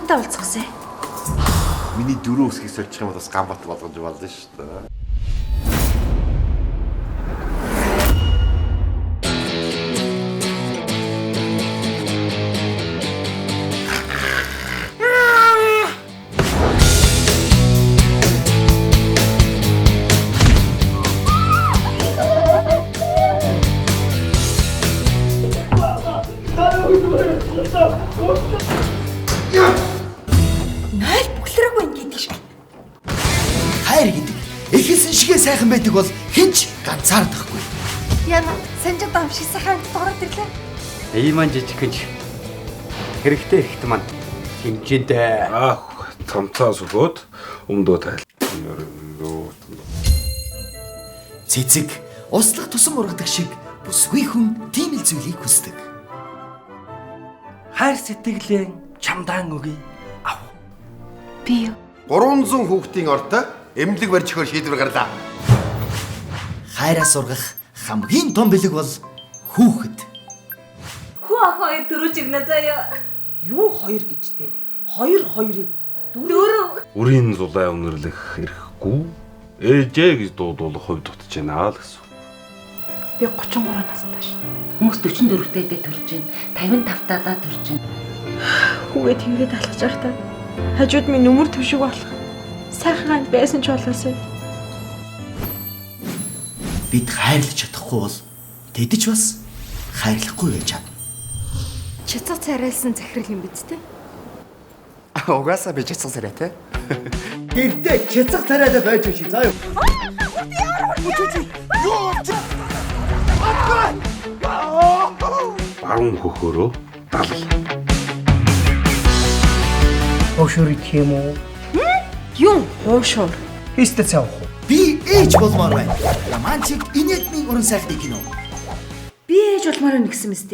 Намтай уулзахсэ. Миний дөрөв үсгийг сольчих юм бол бас Ганбат болгож болно шүү дээ. Найл бүглэрээгүй юм гэдэг шиг. Хайр гэдэг эхэлсэн шигээ сайхан байдаг бол хинч ганцаардахгүй. Яна санжид амшиг сайхан дороод ирлээ. Ийман жижигхэн хэрэгтэй ихт маань хэмжээндээ. Тамцаа сүгөөд өмдөө тайл. Цэцэг услах тусам ургадаг шиг бүсгүй хүн тийм л зүйлийг хүсдэг. Хайр сэтгэлээ чамдаан өгье. Би юу? 300 хүүхдийн ортой эмнэлэг барьж өгөхөөр шийдвэр гарлаа. Хайраас ургах хамгийн том бэлэг бол хүүхэд. Хүү хоёр дөрөв жигнэ заяа. Юу хоёр гэжтэй? Хоёрыг Дөрөв. Үрийн зулаа өнөрлөх эрхгүй. Ээжээ гэж дуудуулах хувь дутж байна л гэсэн. Би 33 настай ш. Хүмүүс 44 дэх төрж байна. 55 тадаа төрж байна. Хүүгээ тэврээд алхаж байхдаа хажууд минь нүмер төвшиг болох. Сайхан байсан ч болоосэй. Бид хайрлаж чадахгүй бол тэдэж бас хайрлахгүй байж чадна. Чацаа царайлсан захирал юм биз дээ. Угаасаа би чацсан сарай те. Гэртээ чицэг тариалаа байж чи заа юу. Баруун хөхөөрөө дал. Ошори тийм үү? Юу? Хоошоор. Хийстэй цаавах уу? Би ээж болмоор байна. Романтик инээдмийн уран сайхны кино. Би ээж болмоор байна гэсэн мэт.